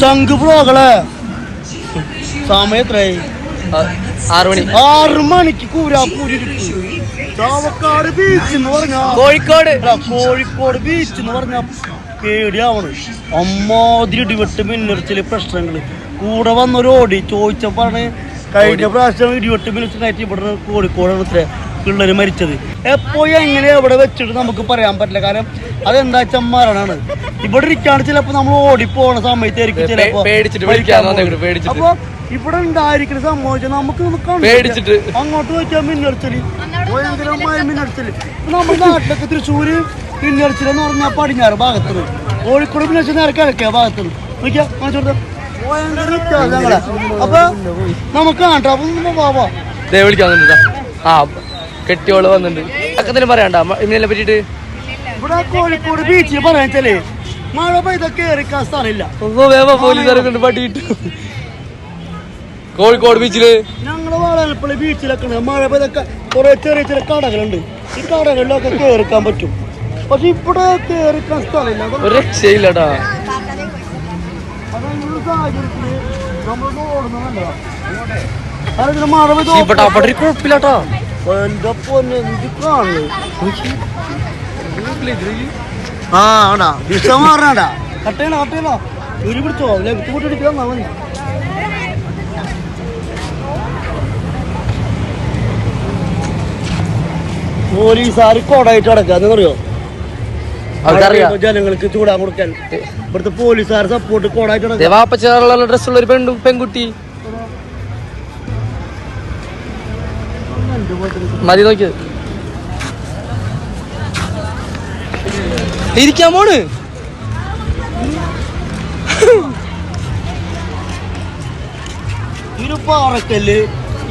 ചങ്ക് ബ്ലോകളെ സമയം എത്രയായി? 6 മണി. 6 മണിക്ക് കൂരാപ്പൂരി ചാവക്കാട് ബീച്ച് എന്ന് പറഞ്ഞ കോഴിക്കോട് ബീച്ച് എന്ന് പറഞ്ഞ പേടിയാവണ്. അമ്മാതിരി ഇടിവെട്ട് മിന്നറിച്ചില് പ്രശ്നങ്ങള്. കൂടെ വന്നൊരു ഓടി ചോദിച്ചപ്പോഴാണ് കഴിഞ്ഞ പ്രാവശ്യം ഇടിവെട്ട് മിന്നറിച്ചിട്ടായിട്ട് ഇവിടെ കോഴിക്കോടാണ് ഇത്ര പിള്ളേര് മരിച്ചത്. എപ്പോഴും എങ്ങനെ എവിടെ വെച്ചിട്ട് നമുക്ക് പറയാൻ പറ്റില്ല. കാരണം അതെന്താ വെച്ചാൽ മരണാണ്. ഇവിടെ ഇരിക്കാണ് ചിലപ്പോ നമ്മൾ ഓടിപ്പോണ സമയത്തായിരിക്കും ചിലപ്പോ. അപ്പൊ ഇവിടെ ഉണ്ടായിരിക്കുന്ന സംഭവിച്ചാൽ നമുക്ക് അങ്ങോട്ട് പോയിട്ടാ മിന്നടിച്ചല്, ഭയങ്കരമായ മിന്നടിച്ചല്. നമ്മുടെ നാട്ടിലൊക്കെ തൃശ്ശൂര് മിന്നടിച്ചിലെന്ന് പറഞ്ഞാൽ പടിഞ്ഞാറ് ഭാഗത്തുനിന്ന്, കോഴിക്കോട് മിന്നടിച്ച നേരെ കിഴക്കേ ഭാഗത്തുനിന്ന് നോക്കിയാ കാണിച്ചോട്ടെ. ഭയങ്കര വ്യത്യാസങ്ങളെ. അപ്പൊ നമുക്ക് കാണട്ടെ. അപ്പൊ വിളിക്കാൻ കെട്ടിയോള് വന്നിട്ടുണ്ട്. പറയണ്ട ഇന്നലെ പറ്റിട്ട്. ഇവിടെ കോഴിക്കോട് ബീച്ചിൽ പറയാൻ വെച്ചാലേ മഴ പെയ്ത കേറിക്കാൻ സ്ഥലമില്ല. പോലീസുകാരെ പട്ടിയിട്ട് കോഴിക്കോട് ബീച്ചില് ഞങ്ങള് വാളാലപ്പള്ളി ബീച്ചിലൊക്കെ മഴ പെയ്തൊക്കെ കുറെ ചെറിയ ചെറിയ കടകളുണ്ട്. ഈ കടകളിലൊക്കെ കേറിക്കാൻ പറ്റും. പക്ഷെ ഇവിടെ കേറിക്കാൻ സ്ഥലമില്ല. ഒരു രക്ഷയില്ലട്ടാ. അതൊരു സാഹചര്യത്തില് നമ്മൾ ഓടുന്നതല്ല. മഴ പെയ്ത് കുഴപ്പമില്ലാട്ടാ. എന്റെ പൊന്നെ എന്ത് കാണുന്നു. ആ ആടാ വിഷം മാറണാടാ. കട്ടയണോ ഒരു പിടിച്ചോ ലെഫ്റ്റ് കൂട്ടി അടിക്കാൻ മതി. പോലീസുകാർ കോടായിട്ട് അടക്കാന്ന് അറിയോ? ജനങ്ങൾക്ക് ചൂടാൻ കൊടുക്കാൻ ഇവിടുത്തെ പോലീസുകാർ സപ്പോർട്ട് കോടായിട്ട് ഡ്രസ്സുള്ള ഒരു പെൺകുട്ടി മതി നോക്കിയത് ഇരിക്കാൻ പോണ്. ഈ പാറക്കല്ല്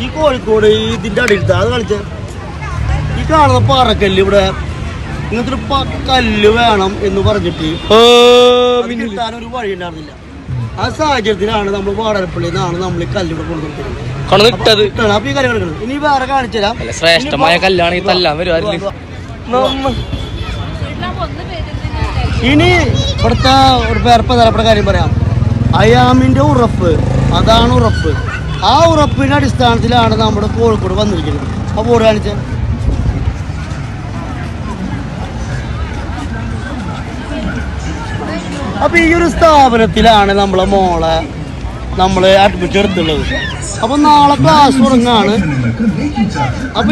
ഈ കോഴിക്കോട് ഇതിന്റെ അടിയിലത്തെ അത് കളിച്ച ഈ കാണുന്ന പാറക്കല്ല് ഇവിടെ ഇങ്ങനത്തെ ഒരു കല്ല് വേണം എന്ന് പറഞ്ഞിട്ട് കിട്ടാനൊരു വഴി ഉണ്ടായിരുന്നില്ല. ആ സാഹചര്യത്തിലാണ് നമ്മൾ വാടാനപ്പള്ളിയിൽ നിന്നാണ് നമ്മൾ ഈ കല്ല് ഇവിടെ കൊണ്ടുവരുന്നത്. അപ്പൊ ഈ കല്ല് കിടക്കുന്നത് ഇനി വേറെ കാണിച്ചു തരാം. ശ്രേഷ്ഠമായ കല്ലാണ് ഇനി ഇവിടുത്തെ ഒരു പ്രധാനപ്പെട്ട കാര്യം പറയാം. അയാമിന്റെ ഉറപ്പ്, അതാണ് ഉറപ്പ്. ആ ഉറപ്പിന്റെ അടിസ്ഥാനത്തിലാണ് നമ്മുടെ കോഴിക്കോട് വന്നിരിക്കുന്നത്. ആ ബോർഡ് കാണിച്ച അപ്പൊ ഈ ഒരു സ്ഥാപനത്തിലാണ് നമ്മളെ മോളെ നമ്മള് അഡ്മിറ്റ് എടുത്തുള്ളത്. അപ്പൊ നാളെ ക്ലാസ് തുടങ്ങാണ്. അപ്പൊ